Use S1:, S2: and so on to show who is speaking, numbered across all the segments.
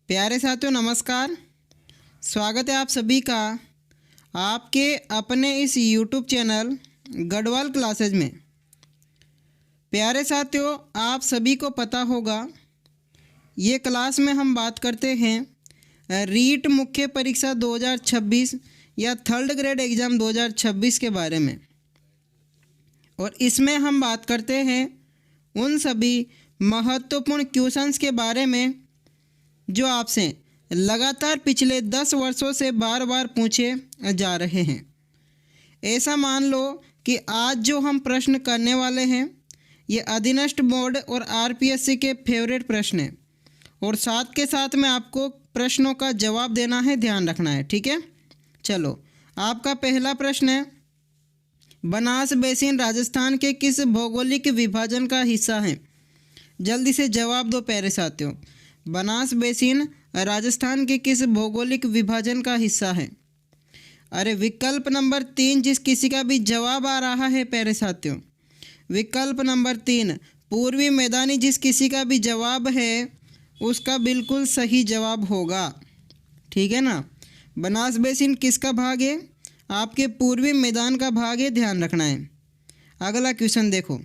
S1: प्यारे साथियों नमस्कार। स्वागत है आप सभी का आपके अपने इस YouTube चैनल गढ़वाल क्लासेज में। प्यारे साथियों आप सभी को पता होगा ये क्लास में हम बात करते हैं रीट मुख्य परीक्षा 2026 या थर्ड ग्रेड एग्ज़ाम 2026 के बारे में। और इसमें हम बात करते हैं उन सभी महत्वपूर्ण क्वेश्चंस के बारे में जो आपसे लगातार पिछले 10 वर्षों से बार बार पूछे जा रहे हैं। ऐसा मान लो कि आज जो हम प्रश्न करने वाले हैं ये अधीनस्थ बोर्ड और आरपीएससी के फेवरेट प्रश्न हैं और साथ के साथ में आपको प्रश्नों का जवाब देना है, ध्यान रखना है, ठीक है। चलो आपका पहला प्रश्न है, बनास बेसिन राजस्थान के किस भौगोलिक विभाजन का हिस्सा है? जल्दी से जवाब दो प्यारे साथियों। बनास बेसिन राजस्थान के किस भौगोलिक विभाजन का हिस्सा है? अरे विकल्प नंबर 3 जिस किसी का भी जवाब आ रहा है प्यारे साथियों, विकल्प नंबर 3 पूर्वी मैदानी जिस किसी का भी जवाब है उसका बिल्कुल सही जवाब होगा, ठीक है ना। बनास बेसिन किसका भाग है? आपके पूर्वी मैदान का भाग है, ध्यान रखना है। अगला क्वेश्चन देखो,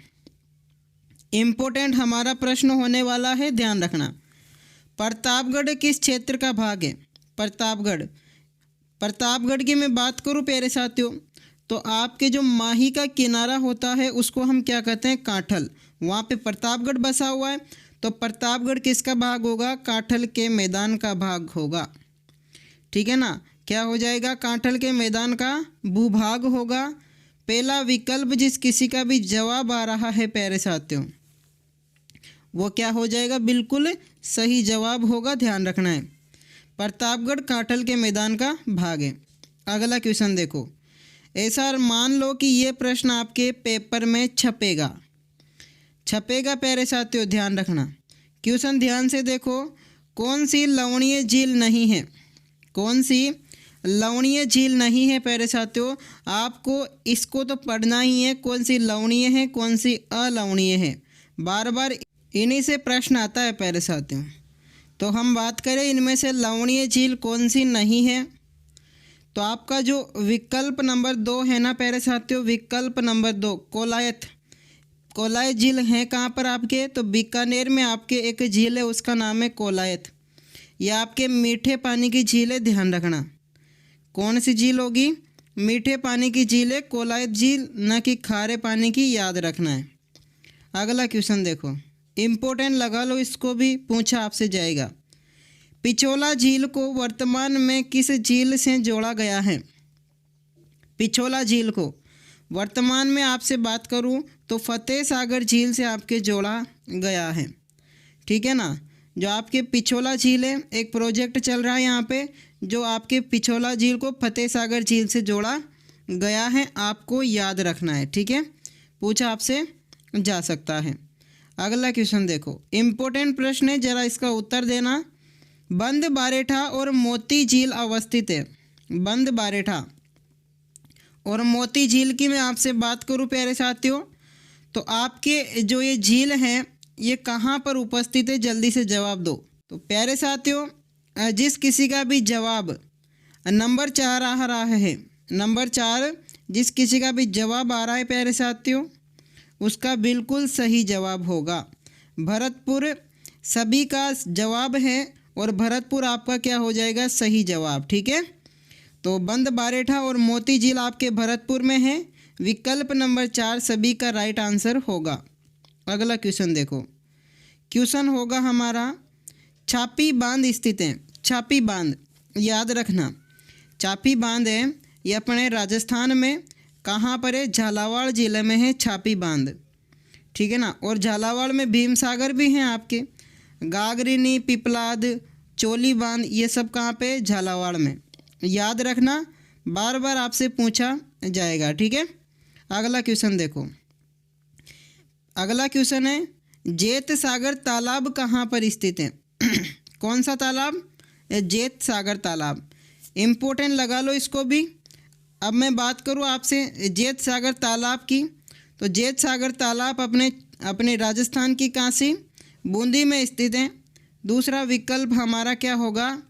S1: इम्पोर्टेंट हमारा प्रश्न होने वाला है, ध्यान रखना। प्रतापगढ़ किस क्षेत्र का भाग है? प्रतापगढ़ की मैं बात करूं प्यारे साथियों तो आपके जो माही का किनारा होता है उसको हम क्या कहते हैं? काठल। वहाँ पे प्रतापगढ़ बसा हुआ है तो प्रतापगढ़ किसका भाग होगा? काठल के मैदान का भाग होगा, ठीक है ना। क्या हो जाएगा? काठल के मैदान का भूभाग होगा। पहला विकल्प जिस किसी का भी जवाब आ रहा है प्यारे साथियों वो क्या हो जाएगा? बिल्कुल सही जवाब होगा, ध्यान रखना है। प्रतापगढ़ काठल के मैदान का भाग है। अगला क्वेश्चन देखो, ऐसा मान लो कि ये प्रश्न आपके पेपर में छपेगा प्यारे साथियों, ध्यान रखना। क्वेश्चन ध्यान से देखो, कौन सी लवणीय झील नहीं है? कौन सी लवणीय झील नहीं है प्यारे साथियों? आपको इसको तो पढ़ना ही है, कौन सी लवणीय है कौन सी अलवणीय है। बार बार इन्हीं से प्रश्न आता है प्यारे साथियों। तो हम बात करें इनमें से लवणीय झील कौन सी नहीं है तो आपका जो विकल्प नंबर 2 है ना प्यारे साथियों, विकल्प नंबर 2 कोलायत झील है कहाँ पर आपके? तो बीकानेर में आपके एक झील है उसका नाम है कोलायत। यह आपके मीठे पानी की झील है, ध्यान रखना। कौन सी झील होगी? मीठे पानी की झील है कोलायत झील, न कि खारे पानी की, याद रखना है। अगला क्वेश्चन देखो, इम्पोर्टेंट लगा लो, इसको भी पूछा आपसे जाएगा। पिछोला झील को वर्तमान में किस झील से जोड़ा गया है? पिछोला झील को वर्तमान में आपसे बात करूं तो फतेह सागर झील से आपके जोड़ा गया है, ठीक है ना। जो आपके पिछोला झील है, एक प्रोजेक्ट चल रहा है यहाँ पे जो आपके पिछोला झील को फतेह सागर झील से जोड़ा गया है, आपको याद रखना है, ठीक है। पूछा आपसे जा सकता है। अगला क्वेश्चन देखो, इम्पोर्टेंट प्रश्न है, जरा इसका उत्तर देना। बंद बारेठा और मोती झील अवस्थित है। बंद बारेठा और मोती झील की मैं आपसे बात करूं प्यारे साथियों तो आपके जो ये झील हैं ये कहाँ पर उपस्थित है? जल्दी से जवाब दो। तो प्यारे साथियों जिस किसी का भी जवाब नंबर 4 आ रहा है, नंबर 4 जिस किसी का भी जवाब आ रहा है प्यारे साथियों उसका बिल्कुल सही जवाब होगा। भरतपुर सभी का जवाब है और भरतपुर आपका क्या हो जाएगा? सही जवाब, ठीक है। तो बंद बारेठा और मोती झील आपके भरतपुर में है। विकल्प नंबर 4 सभी का राइट आंसर होगा। अगला क्वेश्चन देखो, क्वेश्चन होगा हमारा, छापी बांध स्थित है। छापी बांध याद रखना, छापी बांध है ये अपने राजस्थान में कहाँ पर है? झालावाड़ ज़िले में है छापी बांध, ठीक है ना। और झालावाड़ में भीम सागर भी हैं आपके, गागरिनी, पिपलाद, चोली बांध, ये सब कहाँ पे? झालावाड़ में, याद रखना, बार बार आपसे पूछा जाएगा, ठीक है। अगला क्वेश्चन देखो, अगला क्वेश्चन है, जेत सागर तालाब कहाँ पर स्थित है? कौन सा तालाब? जेत सागर तालाब। इम्पोर्टेंट लगा लो इसको भी। अब मैं बात करूँ आपसे जेत सागर तालाब की तो जेत सागर तालाब अपने राजस्थान की काशी बूंदी में स्थित है। दूसरा विकल्प हमारा क्या होगा,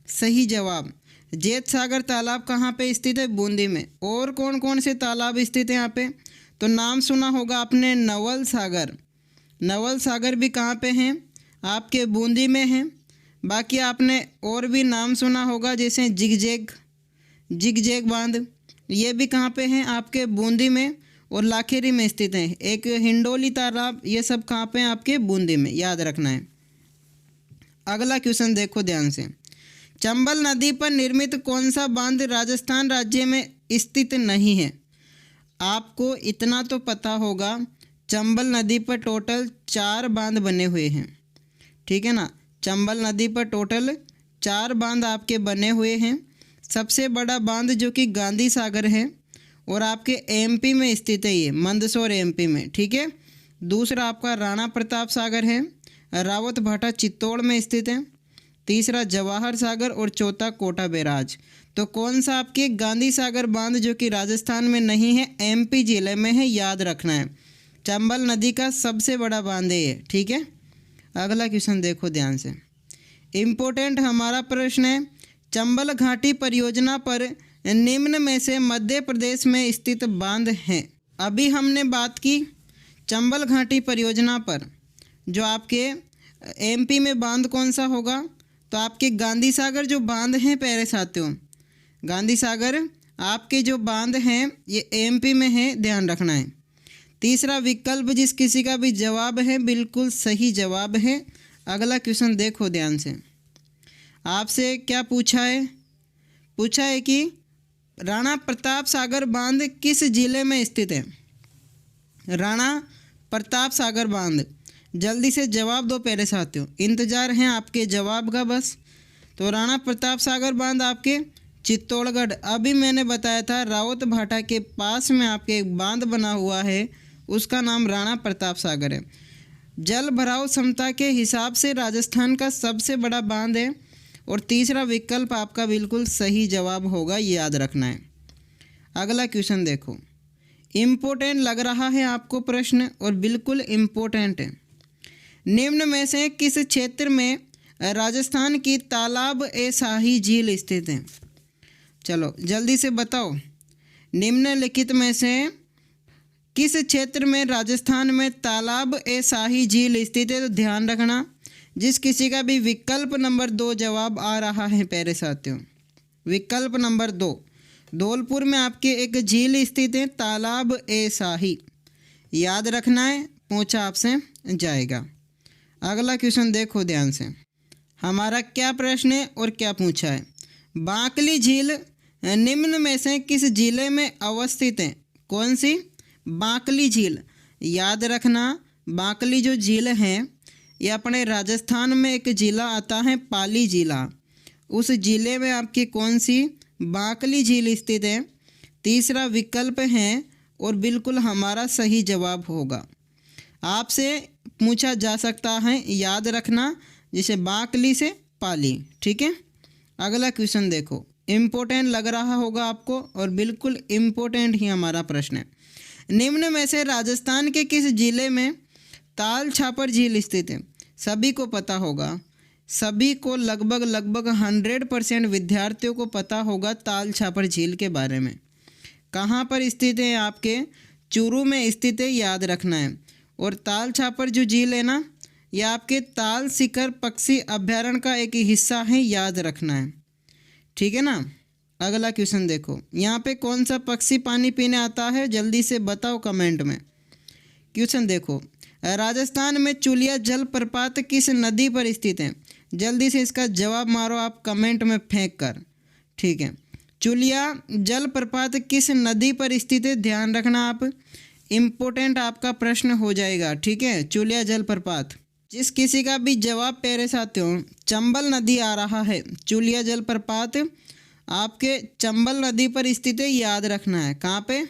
S1: सही जवाब। जेठ सागर तालाब कहाँ पे स्थित है, बूंदी में। और कौन कौन से तालाब स्थित है यहाँ पे, तो नाम सुना होगा आपने नवल सागर। नवल सागर भी कहाँ पे हैं, आपके बूंदी में हैं। बाकी आपने और भी नाम सुना होगा जैसे जिगजैग बांध, ये भी कहाँ पे हैं, आपके बूंदी में और लाखेरी में स्थित हैं। एक हिंडोली तालाब, ये सब कहाँ पे हैं, आपके बूंदी में, याद रखना है। अगला क्वेश्चन देखो ध्यान से। चंबल नदी पर निर्मित कौन सा बांध राजस्थान राज्य में स्थित नहीं है। आपको इतना तो पता होगा, चंबल नदी पर टोटल 4 बांध बने हुए हैं, ठीक है ना। चंबल नदी पर टोटल 4 बांध आपके बने हुए हैं। सबसे बड़ा बांध जो कि गांधी सागर है और आपके एमपी में स्थित है, ये मंदसौर एमपी में, ठीक है। दूसरा आपका राणा प्रताप सागर है, रावत भाटा चित्तौड़ में स्थित है। तीसरा जवाहर सागर और चौथा कोटा बैराज। तो कौन सा आपके गांधी सागर बांध जो कि राजस्थान में नहीं है, एमपी जिले में है, याद रखना है। चंबल नदी का सबसे बड़ा बांध है ये, ठीक है। अगला क्वेश्चन देखो ध्यान से, इम्पोर्टेंट हमारा प्रश्न है। चंबल घाटी परियोजना पर निम्न में से मध्य प्रदेश में स्थित बांध हैं। अभी हमने बात की चंबल घाटी परियोजना पर, जो आपके एमपी में बांध कौन सा होगा, तो आपके गांधी सागर जो बांध हैं प्यारे साथियों, गांधी सागर आपके जो बांध हैं ये एमपी में है, ध्यान रखना है। तीसरा विकल्प जिस किसी का भी जवाब है बिल्कुल सही जवाब है। अगला क्वेश्चन देखो ध्यान से, आपसे क्या पूछा है कि राणा प्रताप सागर बांध किस जिले में स्थित है। राणा प्रताप सागर बांध, जल्दी से जवाब दो प्यारे साथियों, इंतज़ार है आपके जवाब का बस। तो राणा प्रताप सागर बांध आपके चित्तौड़गढ़, अभी मैंने बताया था रावत भाटा के पास में आपके एक बांध बना हुआ है, उसका नाम राणा प्रताप सागर है। जल भराव क्षमता के हिसाब से राजस्थान का सबसे बड़ा बांध है। और तीसरा विकल्प आपका बिल्कुल सही जवाब होगा, ये याद रखना है। अगला क्वेश्चन देखो, इम्पोर्टेंट लग रहा है आपको प्रश्न और बिल्कुल इम्पोर्टेंट है। निम्न में से किस क्षेत्र में राजस्थान की तालाब ए शाही झील स्थित है। चलो जल्दी से बताओ, निम्नलिखित में से किस क्षेत्र में राजस्थान में तालाब ए शाही झील स्थित है। तो ध्यान रखना, जिस किसी का भी विकल्प नंबर 2 जवाब आ रहा है प्यारे साथियों, विकल्प नंबर 2, धौलपुर में आपके एक झील स्थित है, तालाब ए शाही, याद रखना है, पूछा आपसे जाएगा। अगला क्वेश्चन देखो ध्यान से, हमारा क्या प्रश्न है और क्या पूछा है। बांकली झील निम्न में से किस जिले में अवस्थित है। कौन सी, बांकली झील, याद रखना। बांकली जो झील है ये अपने राजस्थान में एक ज़िला आता है, पाली ज़िला, उस ज़िले में आपकी कौन सी, बांकली झील स्थित है। तीसरा विकल्प है और बिल्कुल हमारा सही जवाब होगा। आपसे पूछा जा सकता है, याद रखना, जैसे बांकली से पाली, ठीक है। अगला क्वेश्चन देखो, इम्पोर्टेंट लग रहा होगा आपको और बिल्कुल इम्पोर्टेंट ही हमारा प्रश्न है। निम्न में से राजस्थान के किस जिले में ताल छापर झील स्थित है। सभी को पता होगा, सभी को लगभग 100% विद्यार्थियों को पता होगा ताल छापर झील के बारे में। कहाँ पर स्थित है, आपके चूरू में स्थित है, याद रखना है। और ताल छापर जो झील है ना, ये आपके ताल शिखर पक्षी अभ्यारण्य का एक हिस्सा है, याद रखना है, ठीक है ना। अगला क्वेश्चन देखो, यहाँ पे कौन सा पक्षी पानी पीने आता है, जल्दी से बताओ कमेंट में। क्वेश्चन देखो, राजस्थान में चुलिया जलप्रपात किस नदी पर स्थित है। जल्दी से इसका जवाब मारो आप कमेंट में फेंक कर, ठीक है। चुलिया जलप्रपात किस नदी पर स्थित है, ध्यान रखना आप, इम्पोर्टेंट आपका प्रश्न हो जाएगा, ठीक है। चुलिया जलप्रपात, जिस किसी का भी जवाब प्यारे साथियों चंबल नदी आ रहा है, चुलिया जलप्रपात आपके चंबल नदी पर स्थित है, याद रखना है। कहाँ पे,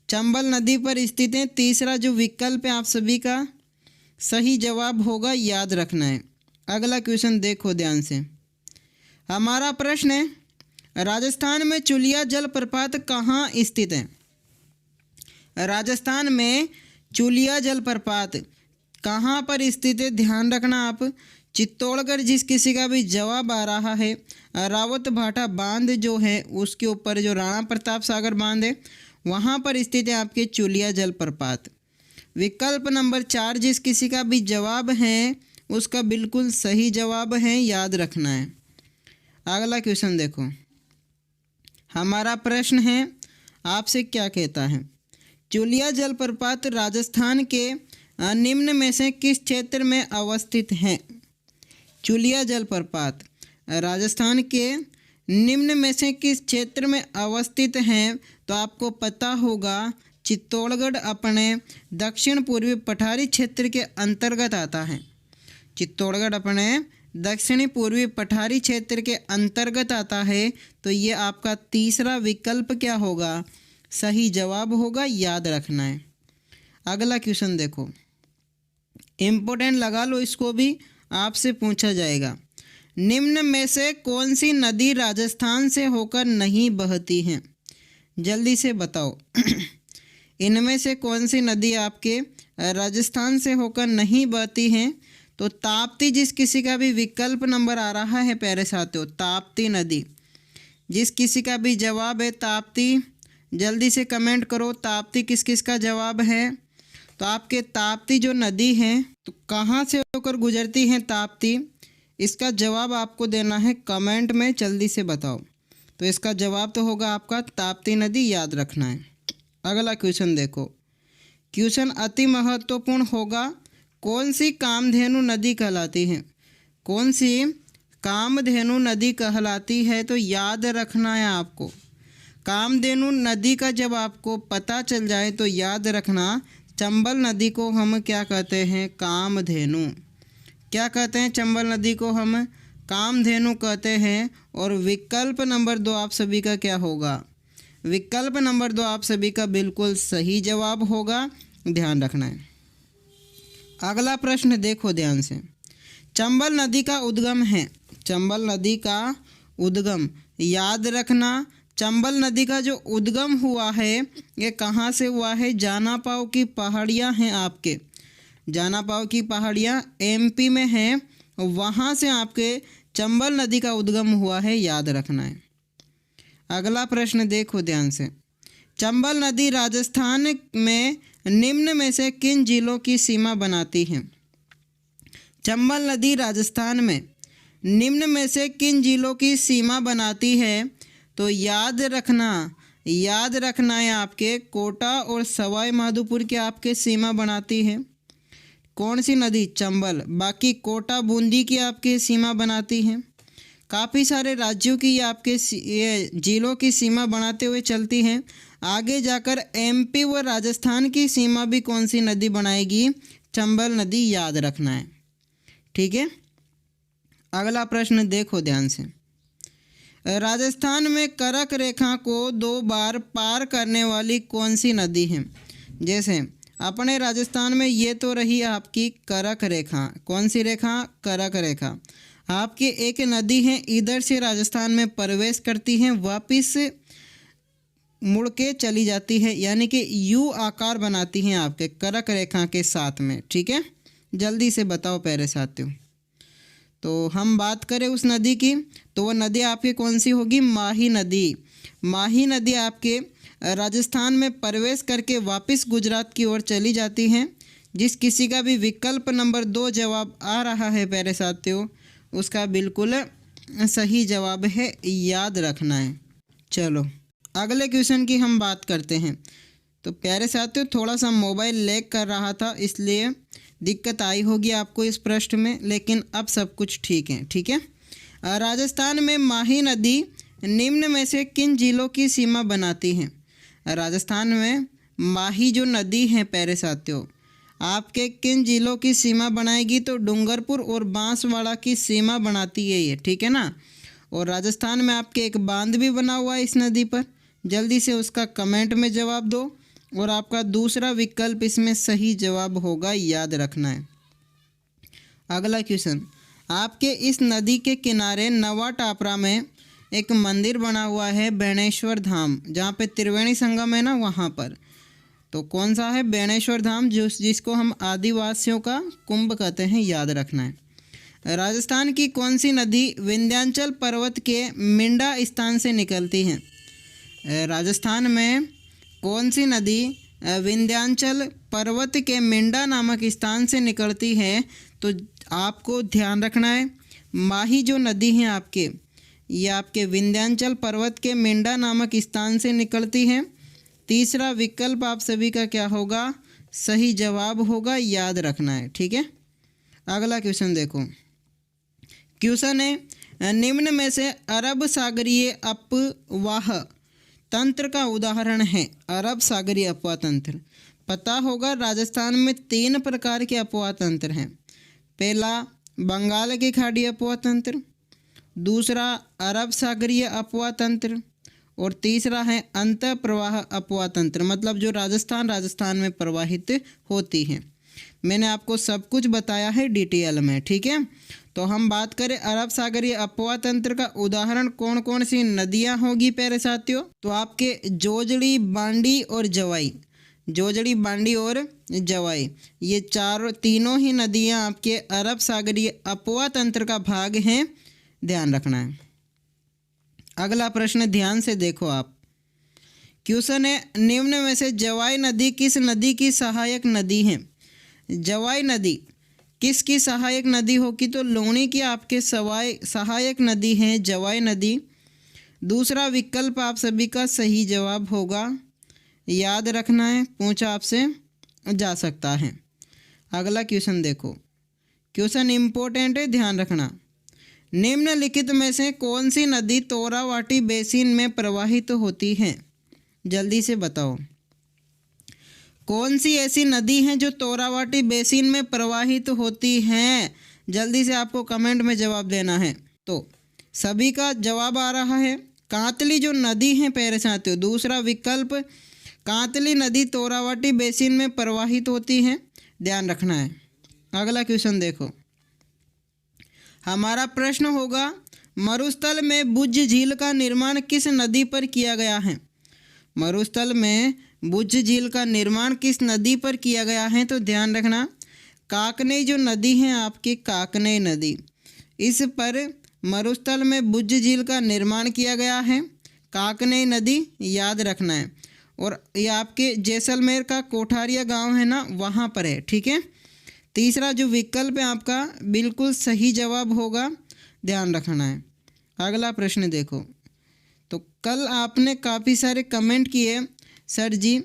S1: चंबल नदी पर स्थित है। तीसरा जो विकल्प है आप सभी का सही जवाब होगा, याद रखना है। अगला क्वेश्चन देखो ध्यान से, हमारा प्रश्न है, राजस्थान में चुलिया जलप्रपात कहाँ स्थित है। राजस्थान में चुलिया जलप्रपात कहाँ पर स्थित है, ध्यान रखना आप। चित्तौड़गढ़ जिस किसी का भी जवाब आ रहा है, रावत भाटा बांध जो है उसके ऊपर जो राणा प्रताप सागर बांध है वहाँ पर स्थित है आपके चुलिया जलप्रपात। विकल्प नंबर 4 जिस किसी का भी जवाब है उसका बिल्कुल सही जवाब है, याद रखना है। अगला क्वेश्चन देखो, हमारा प्रश्न है आपसे क्या कहता है, चुलिया जलप्रपात राजस्थान के निम्न में से किस क्षेत्र में अवस्थित है। चुलिया जलप्रपात राजस्थान के निम्न में से किस क्षेत्र में अवस्थित हैं, तो आपको पता होगा चित्तौड़गढ़ अपने दक्षिण पूर्वी पठारी क्षेत्र के अंतर्गत आता है। चित्तौड़गढ़ अपने दक्षिणी पूर्वी पठारी क्षेत्र के अंतर्गत आता है, तो ये आपका तीसरा विकल्प क्या होगा, सही जवाब होगा, याद रखना है। अगला क्वेश्चन देखो, इम्पोर्टेंट लगा लो, इसको भी आपसे पूछा जाएगा। निम्न में से कौन सी नदी राजस्थान से होकर नहीं बहती है, जल्दी से बताओ। इनमें से कौन सी नदी आपके राजस्थान से होकर नहीं बहती हैं, तो ताप्ती जिस किसी का भी विकल्प नंबर आ रहा है प्यारे साथियों, ताप्ती नदी जिस किसी का भी जवाब है ताप्ती, जल्दी से कमेंट करो ताप्ती किस किस का जवाब है। तो आपके ताप्ती जो नदी है तो कहाँ से होकर गुजरती है ताप्ती, इसका जवाब आपको देना है कमेंट में, जल्दी से बताओ। तो इसका जवाब तो होगा आपका ताप्ती नदी, याद रखना है। अगला क्वेश्चन देखो, क्वेश्चन अति महत्वपूर्ण होगा, कौन सी कामधेनु नदी कहलाती है, कौन सी कामधेनु नदी कहलाती है, तो याद रखना है आपको। कामधेनु नदी का जब आपको पता चल जाए तो याद रखना चंबल नदी को हम क्या कहते हैं, कामधेनु। क्या कहते हैं चंबल नदी को हम, कामधेनु कहते हैं। और विकल्प नंबर 2 आप सभी का क्या होगा, विकल्प नंबर 2 आप सभी का बिल्कुल सही जवाब होगा, ध्यान रखना है। अगला प्रश्न देखो ध्यान से, चंबल नदी का उद्गम है, चंबल नदी का उद्गम याद रखना। चंबल नदी का जो उद्गम हुआ है ये कहाँ से हुआ है, जानापाव की पहाड़ियाँ हैं आपके, जानापाव की पहाड़ियाँ एमपी में हैं, वहाँ से आपके चंबल नदी का उद्गम हुआ है, याद रखना है। अगला प्रश्न देखो ध्यान से, चंबल नदी राजस्थान में निम्न में से किन जिलों की सीमा बनाती है। चंबल नदी राजस्थान में निम्न में से किन जिलों की सीमा बनाती है, तो याद रखना है आपके कोटा और सवाई माधोपुर के आपके सीमा बनाती है। कौन सी नदी, चंबल, बाकी कोटा बूंदी की आपके सीमा बनाती है। काफ़ी सारे राज्यों की आपके ये जिलों की सीमा बनाते हुए चलती हैं। आगे जाकर एमपी व राजस्थान की सीमा भी कौन सी नदी बनाएगी, चंबल नदी, याद रखना है, ठीक है। अगला प्रश्न देखो ध्यान से, राजस्थान में करक रेखा को 2 बार पार करने वाली कौन सी नदी है। जैसे अपने राजस्थान में ये तो रही आपकी करक रेखा, कौन सी रेखा, करक रेखा। आपकी एक नदी है इधर से राजस्थान में प्रवेश करती हैं, वापस मुड़ के चली जाती है, यानी कि यू आकार बनाती हैं आपके करक रेखा के साथ में, ठीक है। जल्दी से बताओ प्यारे साथियों। तो हम बात करें उस नदी की, तो वह नदी आपकी कौन सी होगी, माही नदी। माही नदी आपके राजस्थान में प्रवेश करके वापस गुजरात की ओर चली जाती हैं। जिस किसी का भी विकल्प नंबर 2 जवाब आ रहा है प्यारे साथियों, उसका बिल्कुल सही जवाब है, याद रखना है। चलो अगले क्वेश्चन की हम बात करते हैं। तो प्यारे साथियों थोड़ा सा मोबाइल लैग कर रहा था, इसलिए दिक्कत आई होगी आपको इस प्रश्न में, लेकिन अब सब कुछ ठीक है, ठीक है। राजस्थान में माही नदी निम्न में से किन जिलों की सीमा बनाती है। राजस्थान में माही जो नदी है प्यारे साथियों आपके किन जिलों की सीमा बनाएगी, तो डूंगरपुर और बांसवाड़ा की सीमा बनाती है ये, ठीक है ना। और राजस्थान में आपके एक बांध भी बना हुआ है इस नदी पर, जल्दी से उसका कमेंट में जवाब दो और आपका दूसरा विकल्प इसमें सही जवाब होगा, याद रखना है। अगला क्वेश्चन, आपके इस नदी के किनारे नवा टापरा में एक मंदिर बना हुआ है बेणेश्वर धाम, जहाँ पे त्रिवेणी संगम है ना, वहाँ पर। तो कौन सा है, बेणेश्वर धाम, जिसको हम आदिवासियों का कुंभ कहते हैं, याद रखना है। राजस्थान की कौन सी नदी विंध्याचल पर्वत के मिंडा स्थान से निकलती है? राजस्थान में कौन सी नदी विंध्याचल पर्वत के मिंडा नामक स्थान से निकलती है? तो आपको ध्यान रखना है, माही जो नदी है आपके, ये आपके विंध्याचल पर्वत के मिंडा नामक स्थान से निकलती है। तीसरा विकल्प आप सभी का क्या होगा? सही जवाब होगा, याद रखना है। ठीक है, अगला क्वेश्चन देखो। क्वेश्चन है, निम्न में से अरब सागरीय अपवाह तंत्र का उदाहरण है। अरब सागरीय अपवाह तंत्र पता होगा, राजस्थान में 3 प्रकार के अपवाह तंत्र हैं। पहला बंगाल की खाड़ी अपवाह तंत्र, दूसरा अरब सागरीय अपवाह तंत्र और तीसरा है अंतः प्रवाह अपवाह तंत्र, मतलब जो राजस्थान में प्रवाहित होती हैं। मैंने आपको सब कुछ बताया है डिटेल में। ठीक है, तो हम बात करें अरब सागरीय अपवाह तंत्र का उदाहरण कौन कौन सी नदियां होगी प्यारे साथियों? तो आपके जोजड़ी, बांडी और जवाई, जोजड़ी, बांडी और जवाई, ये तीनों ही नदियां आपके अरब सागरीय अपवाह तंत्र का भाग हैं, ध्यान रखना है। अगला प्रश्न ध्यान से देखो आप। क्वेश्चन है, निम्न में से जवाई नदी किस नदी की सहायक नदी है? जवाई नदी किसकी सहायक नदी होगी? तो लूणी की आपके सहायक नदी है जवाई नदी। दूसरा विकल्प आप सभी का सही जवाब होगा, याद रखना है, पूछा आपसे जा सकता है। अगला क्वेश्चन देखो, क्वेश्चन इम्पोर्टेंट है, ध्यान रखना। निम्नलिखित में से कौन सी नदी तोरावाटी बेसिन में प्रवाहित होती है? जल्दी से बताओ, कौन सी ऐसी नदी है जो तोरावाटी बेसिन में प्रवाहित होती हैं? जल्दी से आपको कमेंट में जवाब देना है। तो सभी का जवाब आ रहा है, कांतली जो नदी है प्यारे साथियों, दूसरा विकल्प कांतली नदी तोरावाटी बेसिन में प्रवाहित होती है, ध्यान रखना है। अगला क्वेश्चन देखो, हमारा प्रश्न होगा, मरुस्थल में भुज झील का निर्माण किस नदी पर किया गया है? मरुस्थल में भुज झील का निर्माण किस नदी पर किया गया है? तो ध्यान रखना, काकनेई जो नदी है आपकी, काकनेई नदी, इस पर मरुस्थल में भुज झील का निर्माण किया गया है, काकनेई नदी, याद रखना है। और ये आपके जैसलमेर का कोठारिया गांव है ना, वहाँ पर है। ठीक है, तीसरा जो विकल्प है आपका बिल्कुल सही जवाब होगा, ध्यान रखना है। अगला प्रश्न देखो, तो कल आपने काफ़ी सारे कमेंट किए सर जी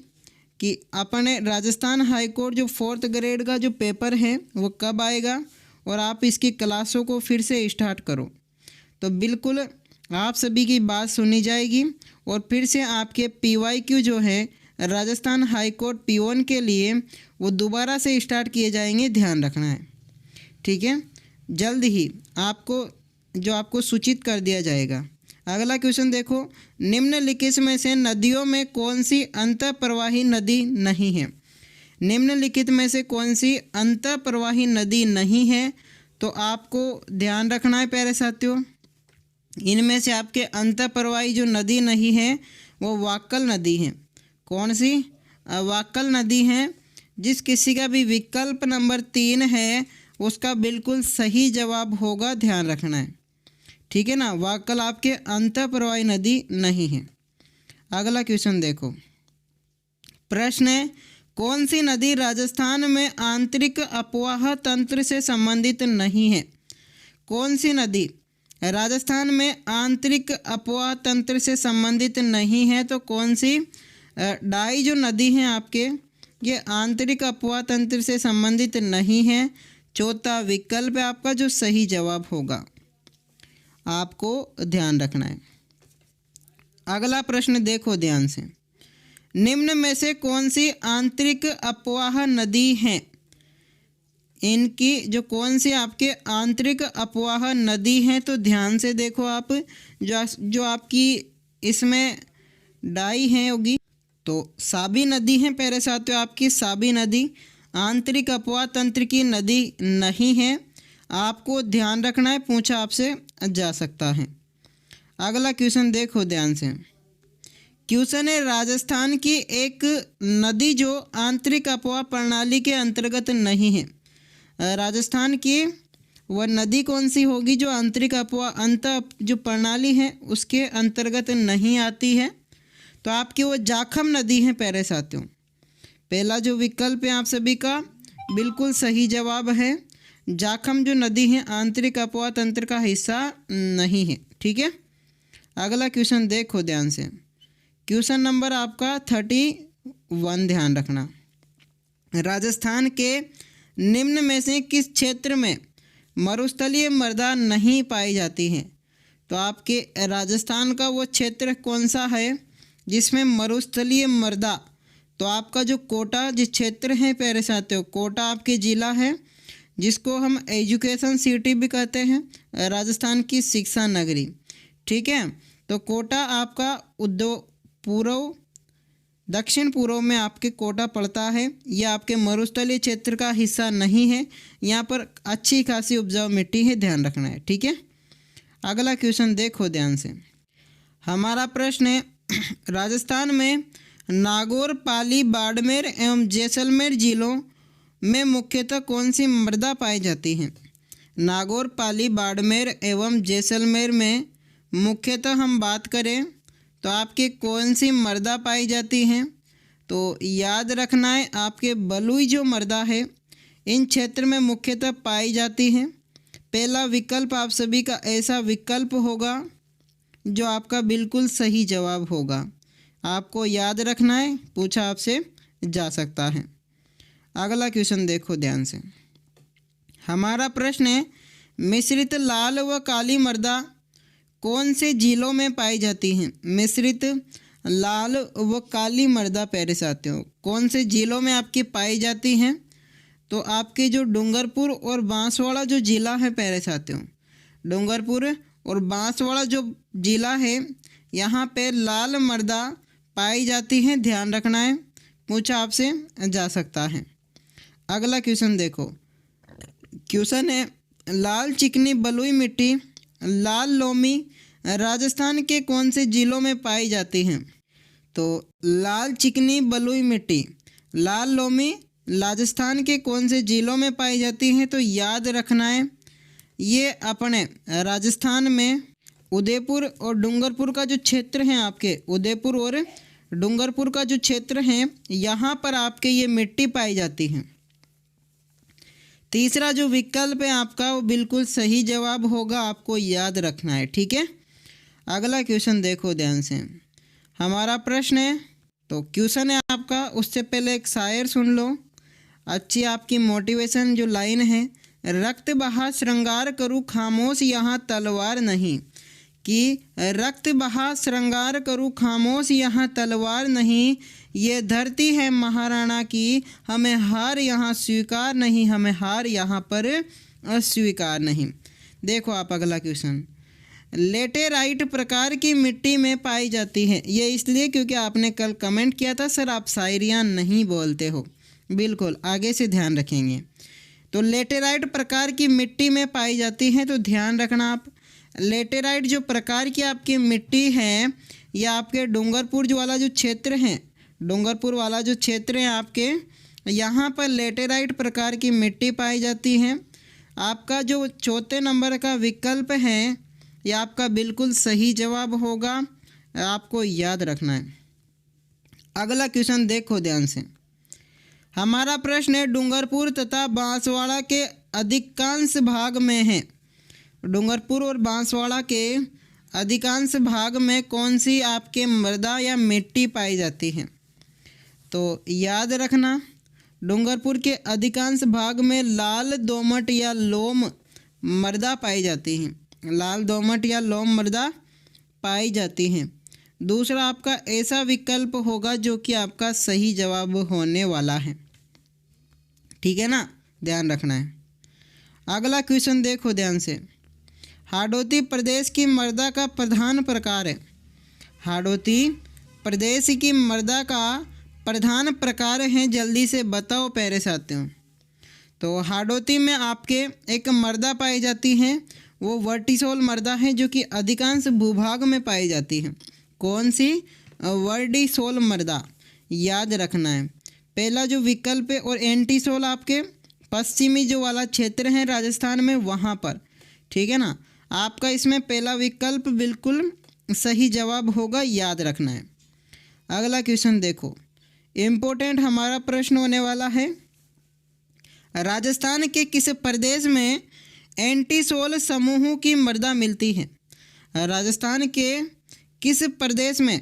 S1: कि अपने राजस्थान हाई कोर्ट जो 4th ग्रेड का जो पेपर है वो कब आएगा और आप इसकी क्लासों को फिर से स्टार्ट करो। तो बिल्कुल आप सभी की बात सुनी जाएगी और फिर से आपके PYQ जो है राजस्थान हाई कोर्ट P1 के लिए वो दोबारा से स्टार्ट किए जाएंगे, ध्यान रखना है। ठीक है, जल्द ही आपको सूचित कर दिया जाएगा। अगला क्वेश्चन देखो, निम्नलिखित में से नदियों में कौन सी अंतः प्रवाही नदी नहीं है? निम्नलिखित में से कौन सी अंतः प्रवाही नदी नहीं है? तो आपको ध्यान रखना है प्यारे साथियों, इनमें से आपके अंतः प्रवाही जो नदी नहीं है वो वाक्कल नदी है। कौन सी? वाक्कल नदी है। जिस किसी का भी विकल्प नंबर 3 है उसका बिल्कुल सही जवाब होगा, ध्यान रखना है। ठीक है ना, वाक्कल आपके अंतः प्रवाही नदी नहीं है। अगला क्वेश्चन देखो, प्रश्न है, कौन सी नदी राजस्थान में आंतरिक अपवाह तंत्र से संबंधित नहीं है? कौन सी नदी राजस्थान में आंतरिक अपवाह तंत्र से संबंधित नहीं है? तो कौन सी? डाई जो नदी है आपके, ये आंतरिक अपवाह तंत्र से संबंधित नहीं है। चौथा विकल्प है आपका जो सही जवाब होगा, आपको ध्यान रखना है। अगला प्रश्न देखो ध्यान से, निम्न में से कौन सी आंतरिक अपवाह नदी है? इनकी जो कौन सी आपके आंतरिक अपवाह नदी है, तो ध्यान से देखो आप, जो आपकी इसमें डाई है होगी, तो साबी नदी है प्यारे साथियों, आपकी साबी नदी आंतरिक अपवाह तंत्र की नदी नहीं है। आपको ध्यान रखना है, पूछा आपसे जा सकता है। अगला क्वेश्चन देखो ध्यान से, क्वेश्चन है, राजस्थान की एक नदी जो आंतरिक अपवाह प्रणाली के अंतर्गत नहीं है। राजस्थान की वह नदी कौन सी होगी जो आंतरिक अपवा अंत जो प्रणाली है उसके अंतर्गत नहीं आती है? तो आपकी वो जाखम नदी है प्यारे साथियों। पहला जो विकल्प है आप सभी का बिल्कुल सही जवाब है। जाखम जो नदी है आंतरिक अपवा तंत्र का हिस्सा नहीं है। ठीक है, अगला क्वेश्चन देखो ध्यान से। क्वेश्चन नंबर आपका 31 ध्यान रखना। राजस्थान के निम्न में से किस क्षेत्र में मरुस्थलीय मृदा नहीं पाई जाती है? तो आपके राजस्थान का वो क्षेत्र कौन सा है जिसमें मरुस्थलीय मृदा? तो आपका जो कोटा जिस क्षेत्र है प्यारे साथियों, कोटा आपके ज़िला है जिसको हम एजुकेशन सिटी भी कहते हैं, राजस्थान की शिक्षा नगरी। ठीक है, तो कोटा आपका पूर्व दक्षिण पूर्व में आपके कोटा पड़ता है। यह आपके मरुस्थलीय क्षेत्र का हिस्सा नहीं है। यहाँ पर अच्छी खासी उपजाऊ मिट्टी है, ध्यान रखना है। ठीक है, अगला क्वेश्चन देखो ध्यान से। हमारा प्रश्न है राजस्थान में नागौर, पाली, बाड़मेर एवं जैसलमेर जिलों में मुख्यतः कौन सी मृदा पाई जाती है? नागौर, पाली, बाड़मेर एवं जैसलमेर में मुख्यतः हम बात करें तो आपके कौन सी मृदा पाई जाती हैं? तो याद रखना है आपके बलुई जो मृदा है इन क्षेत्र में मुख्यतः पाई जाती हैं। पहला विकल्प आप सभी का ऐसा विकल्प होगा जो आपका बिल्कुल सही जवाब होगा। आपको याद रखना है, पूछा आपसे जा सकता है। अगला क्वेश्चन देखो ध्यान से। हमारा प्रश्न है मिश्रित लाल व काली मृदा कौन से जिलों में पाई जाती हैं? मिश्रित लाल व काली मृदा प्यारे साथियों कौन से जिलों में आपकी पाई जाती हैं? तो आपके जो डूंगरपुर और बांसवाड़ा जो ज़िला है प्यारे साथियों, डूंगरपुर और बांसवाड़ा जो ज़िला है यहाँ पे लाल मृदा पाई जाती है, ध्यान रखना है, पूछा आपसे जा सकता है। अगला क्वेश्चन देखो। क्वेश्चन है लाल चिकनी बलुई मिट्टी लाल लोमी राजस्थान के कौन से जिलों में पाई जाती हैं? तो लाल चिकनी बलुई मिट्टी लाल लोमी राजस्थान के कौन से जिलों में पाई जाती हैं? तो याद रखना है ये अपने राजस्थान में उदयपुर और डूंगरपुर का जो क्षेत्र है, आपके उदयपुर और डूंगरपुर का जो क्षेत्र है यहाँ पर आपके ये मिट्टी पाई जाती है। तीसरा जो विकल्प है आपका वो बिल्कुल सही जवाब होगा, आपको याद रखना है। ठीक है, अगला क्वेश्चन देखो ध्यान से। हमारा प्रश्न है तो क्वेश्चन है आपका, उससे पहले एक शायर सुन लो, अच्छी आपकी मोटिवेशन जो लाइन है। रक्त बहा श्रृंगार करूँ खामोश यहाँ तलवार नहीं, कि रक्त बहा श्रृंगार करूँ खामोश यहाँ तलवार नहीं, ये धरती है महाराणा की हमें हार यहाँ स्वीकार नहीं, हमें हार यहाँ पर अस्वीकार नहीं। देखो आप अगला क्वेश्चन। लेटेराइट प्रकार की मिट्टी में पाई जाती है, ये इसलिए क्योंकि आपने कल कमेंट किया था सर आप शायरियाँ नहीं बोलते हो। बिल्कुल आगे से ध्यान रखेंगे। तो लेटेराइट प्रकार की मिट्टी में पाई जाती है, तो ध्यान रखना आप। लेटेराइट जो प्रकार की आपकी मिट्टी है यह आपके डूंगरपुर जो वाला जो क्षेत्र है, डूंगरपुर वाला जो क्षेत्र है आपके यहाँ पर लेटेराइट प्रकार की मिट्टी पाई जाती है। आपका जो चौथे नंबर का विकल्प है यह आपका बिल्कुल सही जवाब होगा, आपको याद रखना है। अगला क्वेश्चन देखो ध्यान से। हमारा प्रश्न है डूंगरपुर तथा बांसवाड़ा के अधिकांश भाग में है, डूंगरपुर और बांसवाड़ा के अधिकांश भाग में कौन सी आपके मृदा या मिट्टी पाई जाती है? तो याद रखना डूंगरपुर के अधिकांश भाग में लाल दोमट या लोम मृदा पाई जाती है, लाल दोमट या लोम मृदा पाई जाती हैं। दूसरा आपका ऐसा विकल्प होगा जो कि आपका सही जवाब होने वाला है। ठीक है ना, ध्यान रखना है। अगला क्वेश्चन देखो ध्यान से। हाड़ौती प्रदेश की मृदा का प्रधान प्रकार है, हाड़ौती प्रदेश की मृदा का प्रधान प्रकार है, जल्दी से बताओ प्यारे साथियों। तो हाड़ौती में आपके एक मृदा पाई जाती है, वो वर्टिसोल मृदा है जो कि अधिकांश भूभाग में पाई जाती है। कौन सी? वर्टिसोल मृदा, याद रखना है। पहला जो विकल्प है और एंटीसोल आपके पश्चिमी जो वाला क्षेत्र है राजस्थान में वहाँ पर, ठीक है ना। आपका इसमें पहला विकल्प बिल्कुल सही जवाब होगा, याद रखना है। अगला क्वेश्चन देखो, इम्पोर्टेंट हमारा प्रश्न होने वाला है, राजस्थान के किस प्रदेश में एंटीसोल समूहों की मृदा मिलती है? राजस्थान के किस प्रदेश में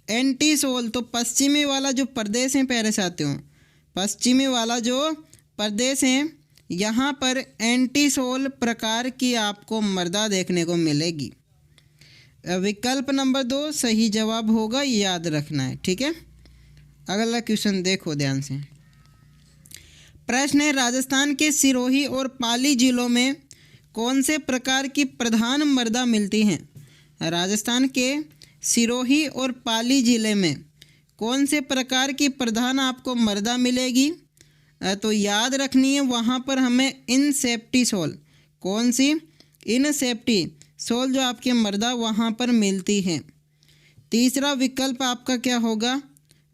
S1: एंटीसोल, तो पश्चिमी वाला जो प्रदेश है प्यारे साथियों, पश्चिमी वाला जो प्रदेश है यहाँ पर एंटीसोल प्रकार की आपको मृदा देखने को मिलेगी। विकल्प नंबर 2 सही जवाब होगा, याद रखना है, ठीक है। अगला क्वेश्चन देखो ध्यान से। प्रश्न है, राजस्थान के सिरोही और पाली जिलों में कौन से प्रकार की प्रधान मृदा मिलती है? राजस्थान के सिरोही और पाली जिले में कौन से प्रकार की प्रधान आपको मृदा मिलेगी? तो याद रखनी है, वहाँ पर हमें इनसेप्टिसोल, कौन सी? इनसेप्टिसोल जो आपके मृदा वहाँ पर मिलती है। तीसरा विकल्प आपका क्या होगा?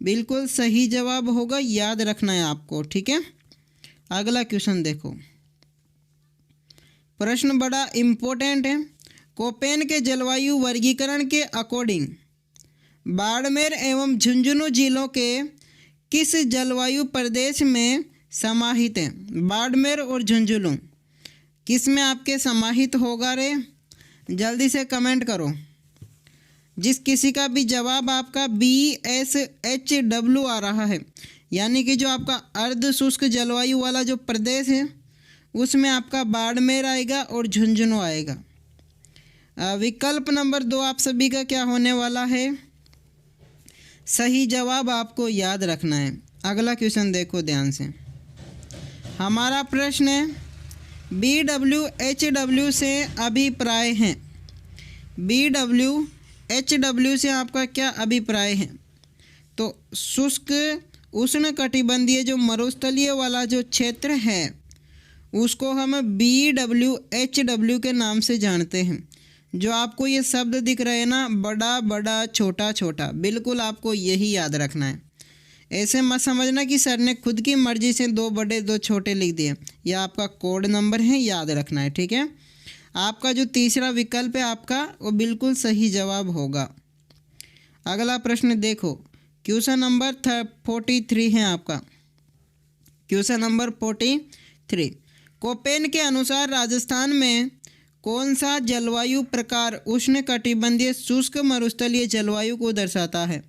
S1: बिल्कुल सही जवाब होगा, याद रखना है आपको, ठीक है। अगला क्वेश्चन देखो, प्रश्न बड़ा इम्पोर्टेंट है। कोपेन के जलवायु वर्गीकरण के अकॉर्डिंग बाड़मेर एवं झुंझुनू जिलों के किस जलवायु प्रदेश में समाहित हैं? बाड़मेर और झुंझुनू किस में आपके समाहित होगा रे? जल्दी से कमेंट करो। जिस किसी का भी जवाब आपका BSHW आ रहा है, यानी कि जो आपका अर्ध शुष्क जलवायु वाला जो प्रदेश है उसमें आपका बाड़मेर आएगा और झुंझुनू आएगा। विकल्प नंबर 2 आप सभी का क्या होने वाला है? सही जवाब आपको याद रखना है। अगला क्वेश्चन देखो ध्यान से, हमारा प्रश्न है, BWHW से अभिप्राय है। BWHW से आपका क्या अभिप्राय है? तो शुष्क उष्णकटिबंधीय जो मरुस्थलीय वाला जो क्षेत्र है उसको हम BWHW के नाम से जानते हैं। जो आपको ये शब्द दिख रहे हैं ना, बड़ा बड़ा छोटा छोटा, बिल्कुल आपको यही याद रखना है। ऐसे मत समझना कि सर ने खुद की मर्जी से 2 बड़े 2 छोटे लिख दिए, यह आपका कोड नंबर है, याद रखना है, ठीक है। आपका जो तीसरा विकल्प है आपका वो बिल्कुल सही जवाब होगा। अगला प्रश्न देखो, क्वेश्चन नंबर 43 है आपका, क्वेश्चन नंबर 43। कोपेन के अनुसार राजस्थान में कौन सा जलवायु प्रकार उष्णकटिबंधीय शुष्क मरुस्थलीय जलवायु को दर्शाता है?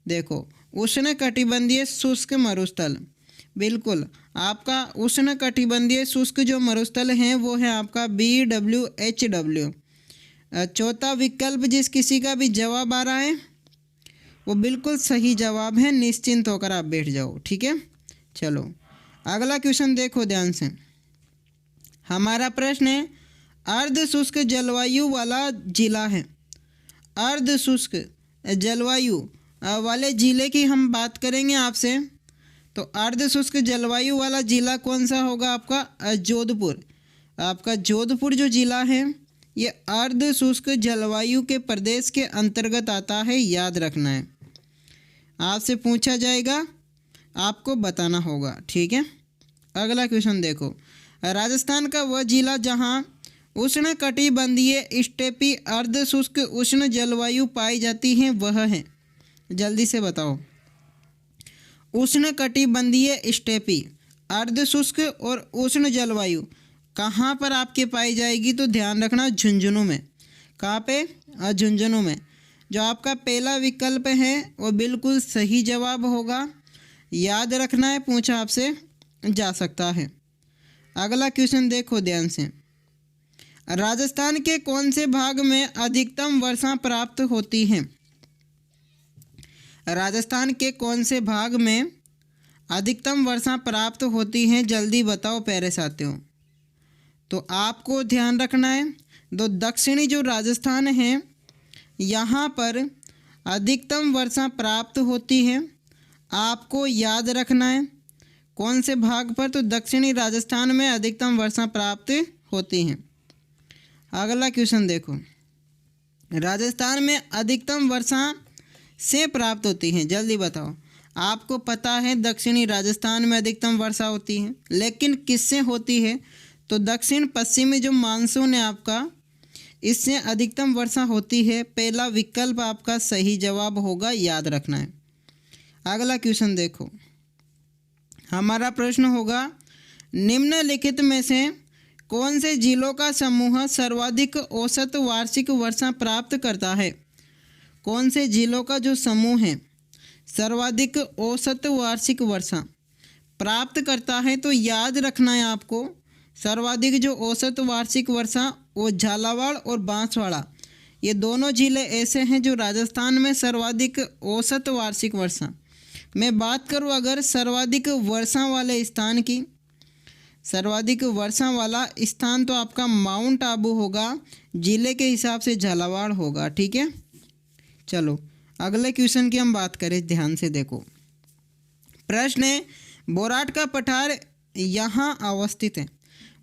S1: देखो, उष्णकटिबंधीय शुष्क मरुस्थल, बिल्कुल आपका उष्णकटिबंधीय शुष्क जो मरुस्थल हैं वो है आपका BWHW। चौथा विकल्प जिस किसी का भी जवाब आ रहा है वो बिल्कुल सही जवाब है, निश्चिंत होकर आप बैठ जाओ, ठीक है। चलो अगला क्वेश्चन देखो ध्यान से, हमारा प्रश्न है, अर्ध शुष्क जलवायु वाला जिला है। अर्ध शुष्क जलवायु वाले ज़िले की हम बात करेंगे आपसे, तो अर्ध शुष्क जलवायु वाला ज़िला कौन सा होगा आपका? जोधपुर। आपका जोधपुर जो ज़िला है ये अर्ध शुष्क जलवायु के प्रदेश के अंतर्गत आता है, याद रखना है। आपसे पूछा जाएगा, आपको बताना होगा, ठीक है। अगला क्वेश्चन देखो, राजस्थान का वह जिला जहां उष्णकटिबंधीय स्टेपी अर्ध शुष्क उष्ण जलवायु पाई जाती है वह है? जल्दी से बताओ। उष्णकटिबंधीय स्टेपी अर्ध शुष्क और उष्ण जलवायु कहाँ पर आपके पाई जाएगी? तो ध्यान रखना, झुंझुनू में। कहाँ पे? झुंझुनू में। जो आपका पहला विकल्प है वो बिल्कुल सही जवाब होगा, याद रखना है, पूछा आपसे जा सकता है। अगला क्वेश्चन देखो ध्यान से, राजस्थान के कौन से भाग में अधिकतम वर्षा प्राप्त होती है? राजस्थान के कौन से भाग में अधिकतम वर्षा प्राप्त होती है? जल्दी बताओ प्यारे साथियों। तो आपको ध्यान रखना है, दो दक्षिणी जो राजस्थान है यहाँ पर अधिकतम वर्षा प्राप्त होती है, आपको याद रखना है कौन से भाग पर? तो दक्षिणी राजस्थान में अधिकतम वर्षा प्राप्त होती है। अगला क्वेश्चन देखो, राजस्थान में अधिकतम वर्षा से प्राप्त होती है, जल्दी बताओ। आपको पता है दक्षिणी राजस्थान में अधिकतम वर्षा होती है, लेकिन किससे होती है? तो दक्षिण पश्चिमी जो मानसून है आपका, इससे अधिकतम वर्षा होती है। पहला विकल्प आपका सही जवाब होगा, याद रखना है। अगला क्वेश्चन देखो, हमारा प्रश्न होगा निम्नलिखित में से कौन से जिलों का समूह सर्वाधिक औसत वार्षिक वर्षा प्राप्त करता है? कौन से जिलों का जो समूह है सर्वाधिक औसत वार्षिक वर्षा प्राप्त करता है? तो याद रखना है आपको, सर्वाधिक जो औसत वार्षिक वर्षा वो झालावाड़ और बांसवाड़ा, ये दोनों जिले ऐसे हैं जो राजस्थान में सर्वाधिक औसत वार्षिक वर्षा। मैं बात करूँ अगर सर्वाधिक वर्षा वाले स्थान की, सर्वाधिक वर्षा वाला स्थान तो आपका माउंट आबू होगा, जिले के हिसाब से झालावाड़ होगा। ठीक है, चलो अगले क्वेश्चन की हम बात करें, ध्यान से देखो। प्रश्न है भोराट का पठार यहाँ अवस्थित है।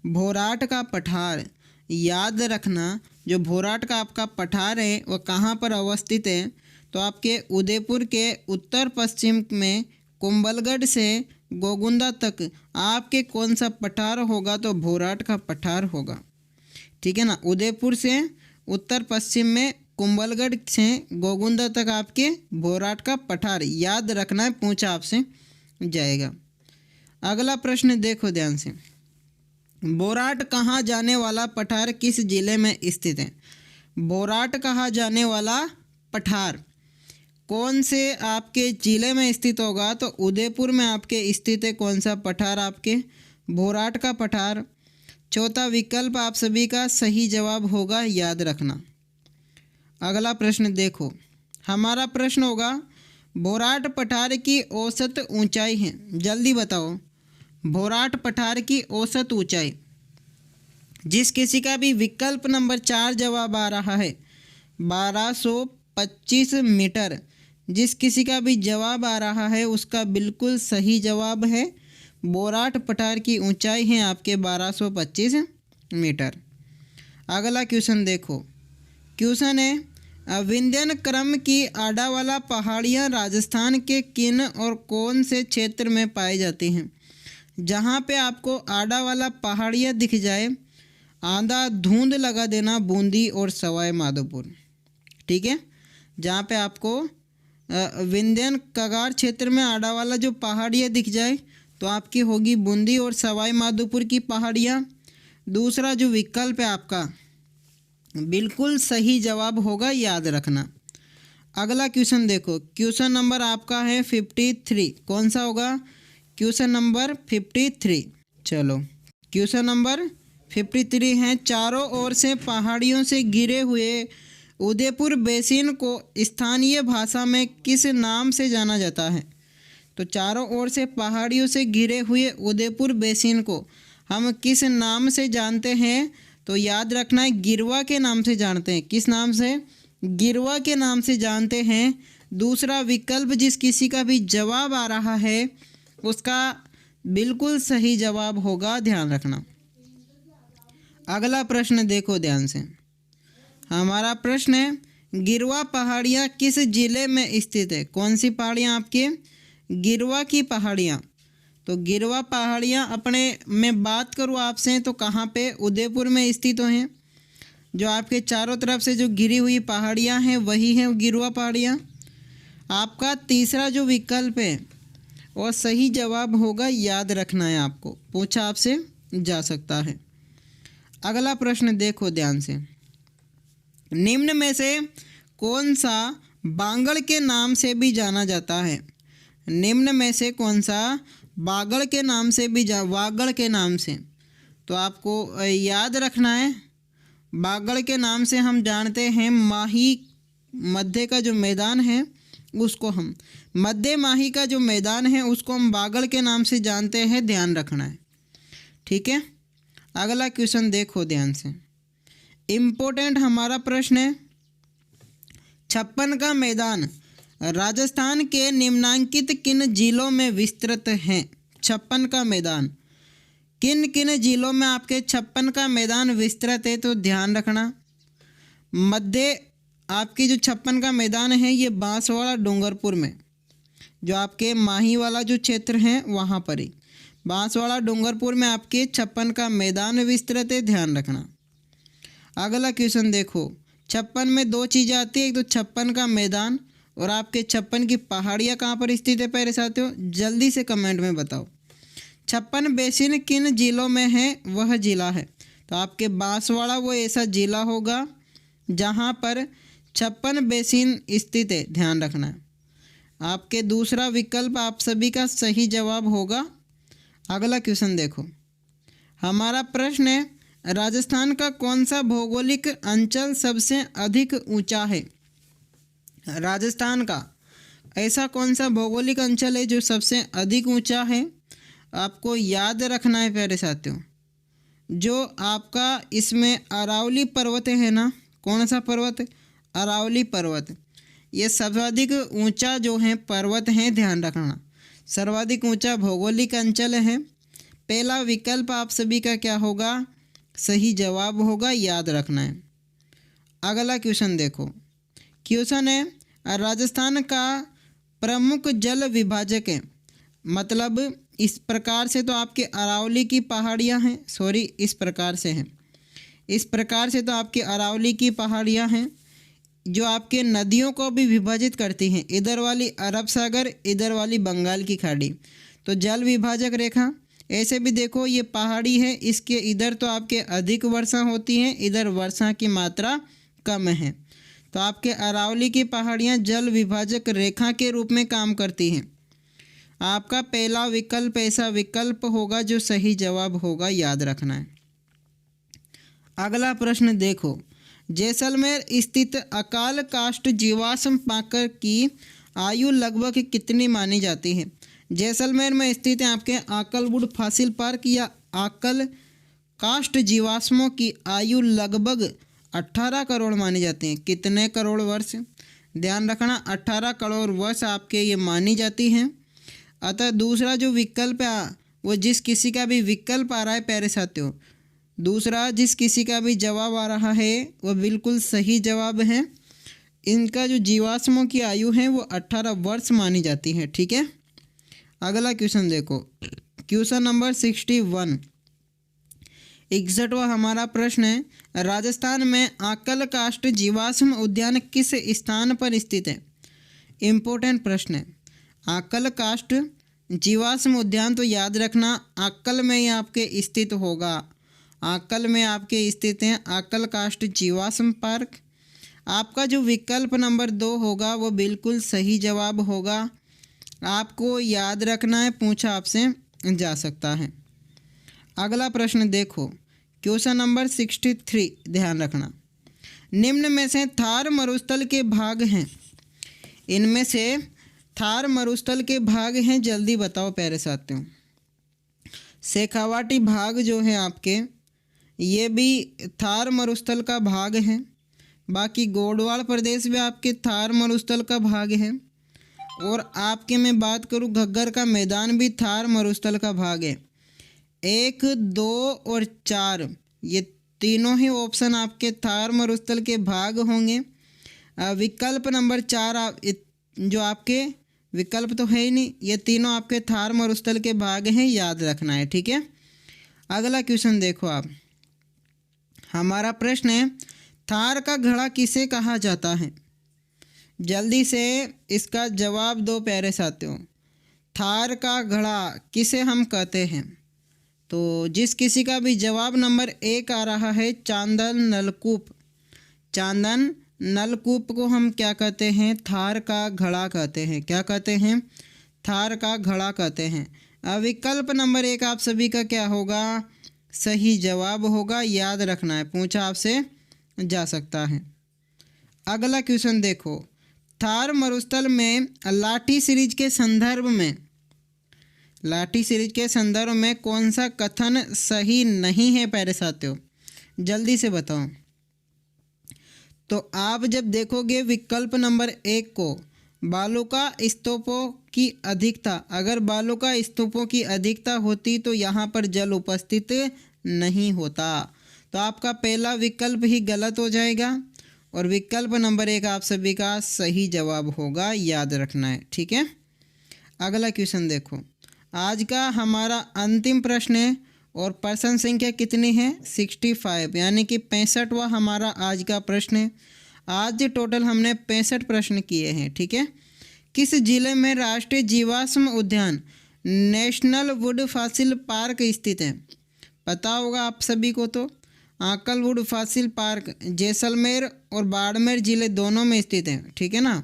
S1: भोराट का पठार, याद रखना, जो भोराट का आपका पठार है वह कहाँ पर अवस्थित है? तो आपके उदयपुर के उत्तर पश्चिम में कुंभलगढ़ से गोगुंदा तक आपके कौन सा पठार होगा? तो भोराट का पठार होगा। ठीक है ना, उदयपुर से उत्तर पश्चिम में कुंभलगढ़ से गोगुंदा तक आपके भोराट का पठार, याद रखना है, पूछा आपसे जाएगा। अगला प्रश्न देखो ध्यान से, भोराट कहाँ जाने वाला पठार किस जिले में स्थित है? भोराट कहाँ जाने वाला पठार कौन से आपके जिले में स्थित होगा? तो उदयपुर में आपके स्थित है। कौन सा पठार? आपके भोराट का पठार। चौथा विकल्प आप सभी का सही जवाब होगा, याद रखना। अगला प्रश्न देखो, हमारा प्रश्न होगा भोराट पठार की औसत ऊंचाई है, जल्दी बताओ। भोराट पठार की औसत ऊंचाई, जिस किसी का भी विकल्प नंबर 4 जवाब आ रहा है 1225 मीटर, जिस किसी का भी जवाब आ रहा है उसका बिल्कुल सही जवाब है। भोराट पठार की ऊंचाई है आपके 1225 मीटर। अगला क्वेश्चन देखो, क्वेश्चन है विंध्यन क्रम की आडावाला पहाड़ियाँ राजस्थान के किन और कौन से क्षेत्र में पाई जाती हैं? जहाँ पे आपको आडावाला पहाड़ियाँ दिख जाए, आधा धुंध लगा देना बूंदी और सवाई माधोपुर। ठीक है, जहाँ पे आपको विंध्यन कगार क्षेत्र में आडावाला जो पहाड़ियाँ दिख जाए तो आपकी होगी बूंदी और सवाई माधोपुर की पहाड़ियाँ। दूसरा जो विकल्प है आपका बिल्कुल सही जवाब होगा, याद रखना। अगला क्वेश्चन देखो, क्वेश्चन नंबर आपका है 53, कौन सा होगा? Question number 53। चलो क्वेश्चन नंबर 53 है, चारों ओर से पहाड़ियों से घिरे हुए उदयपुर बेसिन को स्थानीय भाषा में किस नाम से जाना जाता है? तो चारों ओर से पहाड़ियों से घिरे हुए उदयपुर बेसिन को हम किस नाम से जानते हैं? तो याद रखना है, गिरवा के नाम से जानते हैं। किस नाम से? गिरवा के नाम से जानते हैं। दूसरा विकल्प जिस किसी का भी जवाब आ रहा है उसका बिल्कुल सही जवाब होगा, ध्यान रखना। अगला प्रश्न देखो ध्यान से, हमारा प्रश्न है गिरवा पहाड़ियाँ किस जिले में स्थित है? कौन सी पहाड़ियाँ आपके? गिरवा की पहाड़ियाँ। तो गिरवा पहाड़ियाँ अपने मैं बात करूँ आपसे तो कहाँ पे? उदयपुर में स्थित हैं। जो आपके चारों तरफ से जो घिरी हुई पहाड़ियाँ हैं वही हैं गिरवा पहाड़ियाँ। आपका तीसरा जो विकल्प है वो सही जवाब होगा, याद रखना है, आपको पूछा आपसे जा सकता है। अगला प्रश्न देखो ध्यान से, निम्न में से कौन सा बांगड़ के नाम से भी जाना जाता है? निम्न में से कौन सा बागड़ के नाम से भी वागड़ के नाम से? तो आपको याद रखना है, बागड़ के नाम से हम जानते हैं माही मध्य का जो मैदान है उसको हम मध्य माही का जो मैदान है उसको हम बागड़ के नाम से जानते हैं, ध्यान रखना है। ठीक है, अगला क्वेश्चन देखो ध्यान से, इम्पोर्टेंट हमारा प्रश्न है, 56 का मैदान राजस्थान के निम्नांकित किन जिलों में विस्तृत हैं? 56 का मैदान किन किन जिलों में आपके 56 का मैदान विस्तृत है? तो ध्यान रखना, मध्य आपकी जो 56 का मैदान है ये बांसवाड़ा डूंगरपुर में, जो आपके माही वाला जो क्षेत्र है वहाँ पर ही। बांसवाड़ा डूंगरपुर में आपके 56 का मैदान विस्तृत है, ध्यान रखना। अगला क्वेश्चन देखो, 56 में दो चीज़ें आती है, एक तो 56 का मैदान और आपके 56 की पहाड़ियाँ कहाँ पर स्थित है प्यारे साथियों, जल्दी से कमेंट में बताओ। 56 बेसिन किन जिलों में है, वह जिला है। तो आपके बांसवाड़ा वो ऐसा जिला होगा जहाँ पर 56 बेसिन स्थित है, ध्यान रखना है। आपके दूसरा विकल्प आप सभी का सही जवाब होगा। अगला क्वेश्चन देखो, हमारा प्रश्न है, राजस्थान का कौन सा भौगोलिक अंचल सबसे अधिक ऊंचा है। राजस्थान का ऐसा कौन सा भौगोलिक अंचल है जो सबसे अधिक ऊंचा है। आपको याद रखना है प्यारे साथियों, जो आपका इसमें अरावली पर्वत है ना, कौन सा पर्वत, अरावली पर्वत, ये सर्वाधिक ऊंचा जो है पर्वत है, ध्यान रखना। सर्वाधिक ऊंचा भौगोलिक अंचल है। पहला विकल्प आप सभी का क्या होगा, सही जवाब होगा, याद रखना है। अगला क्वेश्चन देखो, क्वेश्चन है, राजस्थान का प्रमुख जल विभाजक है। मतलब इस प्रकार से तो आपके अरावली की पहाड़ियाँ हैं, सॉरी इस प्रकार से हैं, इस प्रकार से तो आपकी अरावली की पहाड़ियाँ हैं जो आपके नदियों को भी विभाजित करती हैं, इधर वाली अरब सागर, इधर वाली बंगाल की खाड़ी। तो जल विभाजक रेखा ऐसे भी देखो, ये पहाड़ी है, इसके इधर तो आपके अधिक वर्षा होती है, इधर वर्षा की मात्रा कम है। तो आपके अरावली की पहाड़ियाँ जल विभाजक रेखा के रूप में काम करती हैं। आपका पहला विकल्प ऐसा विकल्प होगा जो सही जवाब होगा, याद रखना है। अगला प्रश्न देखो, जैसलमेर स्थित अकाल काष्ठ जीवाश्म पाकर की आयु लगभग कितनी मानी जाती है। जैसलमेर में स्थित है आपके आकलवुड फॉसिल पार्क या आकल काष्ठ जीवाश्मों की आयु लगभग 18 करोड़ मानी जाती है। कितने करोड़ वर्ष, ध्यान रखना, 18 करोड़ वर्ष आपके ये मानी जाती हैं। अतः दूसरा जो विकल्प है वो जिस किसी का भी विकल्प आ रहा है प्यारे साथियों, दूसरा जिस किसी का भी जवाब आ रहा है वह बिल्कुल सही जवाब है। इनका जो जीवाश्मों की आयु है वो 18 वर्ष मानी जाती है, ठीक है। अगला क्वेश्चन देखो, क्वेश्चन नंबर 61, 61वां हमारा प्रश्न है, राजस्थान में आकल काष्ठ जीवाश्म उद्यान किस स्थान पर स्थित है। इम्पोर्टेंट प्रश्न है। आकल काष्ठ जीवाश्म उद्यान तो याद रखना आकल में ही आपके स्थित होगा, आकल में आपके स्थित हैं आकल काष्ठ जीवाश्म पार्क। आपका जो विकल्प नंबर 2 होगा वो बिल्कुल सही जवाब होगा। आपको याद रखना है, पूछा आपसे जा सकता है। अगला प्रश्न देखो, क्वेश्चन नंबर 63, ध्यान रखना, निम्न में से थार मरुस्थल के भाग हैं, इनमें से थार मरुस्थल के भाग हैं, जल्दी बताओ प्यारे साथियों। शेखावाटी भाग जो है आपके, ये भी थार मरुस्थल का भाग है। बाकी गोडवाल प्रदेश भी आपके थार मरुस्थल का भाग है। और आपके मैं बात करूँ घग्गर का मैदान भी थार मरुस्थल का भाग है। 1, 2 और 4 ये तीनों ही ऑप्शन आपके थार मरुस्थल के भाग होंगे। विकल्प नंबर 4 जो आपके विकल्प तो है ही नहीं, ये तीनों आपके थार मरुस्थल के भाग हैं, याद रखना है, ठीक है। अगला क्वेश्चन देखो आप, हमारा प्रश्न है, थार का घड़ा किसे कहा जाता है। जल्दी से इसका जवाब दो प्यारे साथियों। थार का घड़ा किसे हम कहते हैं। तो जिस किसी का भी जवाब नंबर 1 आ रहा है, चांदन नलकूप, चांदन नलकूप को हम क्या कहते हैं, थार का घड़ा कहते हैं। क्या कहते हैं, थार का घड़ा कहते हैं। विकल्प नंबर 1 आप सभी का क्या होगा, सही जवाब होगा, याद रखना है, पूछा आपसे जा सकता है। अगला क्वेश्चन देखो, थार मरुस्थल में लाठी सीरीज के संदर्भ में, लाठी सीरीज के संदर्भ में कौन सा कथन सही नहीं है प्यारे साथियों, जल्दी से बताओ। तो आप जब देखोगे विकल्प नंबर 1 को, बालुका स्तूपों की अधिकता, अगर बालुका स्तूपों की अधिकता होती तो यहाँ पर जल उपस्थित नहीं होता। तो आपका पहला विकल्प ही गलत हो जाएगा और विकल्प नंबर 1 आप सभी का सही जवाब होगा, याद रखना है, ठीक है। अगला क्वेश्चन देखो, आज का हमारा अंतिम प्रश्न है और प्रश्न संख्या कितनी है 65, यानी कि 65वां हमारा आज का प्रश्न है। आज टोटल हमने 65 प्रश्न किए हैं, ठीक है। किस जिले में राष्ट्रीय जीवाश्म उद्यान नेशनल वुड फॉसिल पार्क स्थित है? पता होगा आप सभी को। तो आकल वुड फॉसिल पार्क जैसलमेर और बाड़मेर जिले दोनों में स्थित है, ठीक है ना।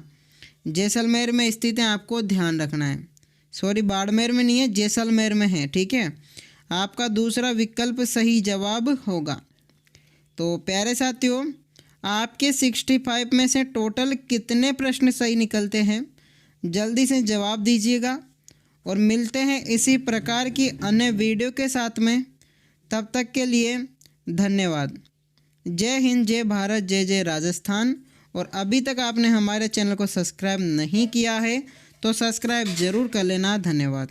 S1: जैसलमेर में स्थित है, आपको ध्यान रखना है। सॉरी, बाड़मेर में नहीं है, जैसलमेर में है, ठीक है। आपका दूसरा विकल्प सही जवाब होगा। तो प्यारे साथियों, आपके 65 में से टोटल कितने प्रश्न सही निकलते हैं, जल्दी से जवाब दीजिएगा। और मिलते हैं इसी प्रकार की अन्य वीडियो के साथ में। तब तक के लिए धन्यवाद। जय हिंद, जय भारत, जय जय राजस्थान। और अभी तक आपने हमारे चैनल को सब्सक्राइब नहीं किया है तो सब्सक्राइब ज़रूर कर लेना। धन्यवाद।